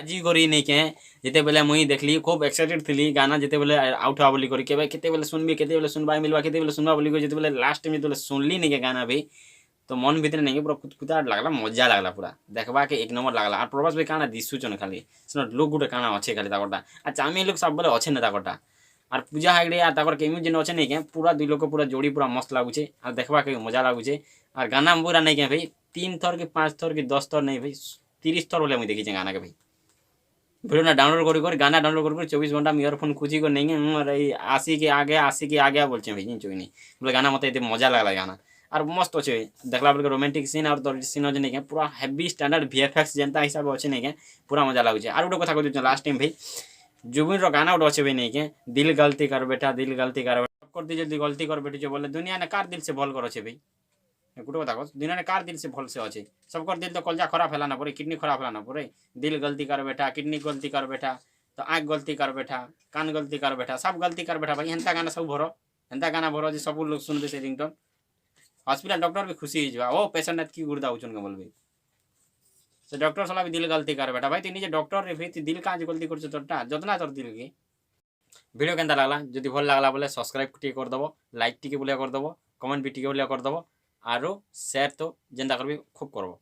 ଆଜି କରି ନେଇକେ ଯେତେବେଲେ ମୁଇଁ ଦେଖିଲି ଖୁବ୍ ଏକ୍ସାଇଟେଡ୍ ଥିଲି ଗାନା ଯେତେବେଲେ ଆଉଟ୍ ହବା ବୋଲି କରି କେବେ କେତେବେଲେ ଶୁନବି କେତେବେଲେ ଶୁନବା ମିଲବା କେତେବେଲେ ଶୁନବା ବୋଲି କରି ଯେତେବେଲେ ଲାଷ୍ଟ ଟାଇମ୍ ଯେତେବେଲେ ଶୁନଲି ନେଇକେ ଗାନା ବି तो मन भितर नहीं पूरा कुतकुता लगला मजा लगला पूरा देखबा के एक नंबर लगला और प्रभास भाई काना दिसुचन खाली सुन लोग गुटे काना अच्छे खाली ताकटा आ चामी लोग सब बोले अच्छे ना ताकटा और पूजा हेगड़े आ ताकर केमि जेन अच्छे नहीं के पूरा दुई लोग पूरा जोड़ी पूरा मस्त लागुचे और देखबा के मजा लागुचे और गाना पूरा नहीं के भाई 3 थर के 5 थर के 10 थर नहीं भाई 30 थर बोले मुझे देखी गाना के भाई वीडियो ना डाउनलोड कर गाना डाउनलोड कर 24 घंटा में इयरफोन खुशी को नहीं अरे आशी के आगे बोलचे भाई चुई नहीं बोले गाना मत मजा लगला गाना और मस्त अच्छे देखला बेल रोमांटिक सीन और तो सीन अच्छे नहीं पूरा हेवी स्टैंडर्ड VFX जनता हिसाब अच्छे नहीं पूरा मजा लगुचे और गोटे कथा कहते लास्ट टाइम भाई जुबिन गाना गोटे अच्छे भाई नहीं दिल गलती कर बेटा दिल गलती कर कर दी जल्दी गलती कर बेटी बोले दुनिया ने कार दिल से भल कर अच्छे भाई गोटे कथा कह दुनिया ने कार दिल से भल से अच्छे सबकर दिल तो कलजा खराब है ना पूरे किडनी खराब है ना पूरे दिल गलती कर बेटा किडनी गलती कर बेटा तो आँख गलती कर बेटा कान गलती कर बेटा सब गलती कर बेटा भाई हेन्ता गाना सब भर हेन्ता गाना भर जो सब लोग सुनबे से रिंगटोन हॉस्पिटल डॉक्टर भी खुशी हो ओ पेशेंट की गुर्दा उचन बोल भाई से डॉक्टर सला भी दिल गलती कर बेटा भाई तू निजे डॉक्टर रे भाई दिल कहाँ गलती कर तोरटा जतना तोर दिल के वीडियो केनता लगला जदि भल लगला बोले सब्सक्राइब टी कर दबो लाइक टी बोलिया कर दबो कमेंट भी टी बोलिया कर दबो आरो शेयर तो जेंता करबी खूब करबो।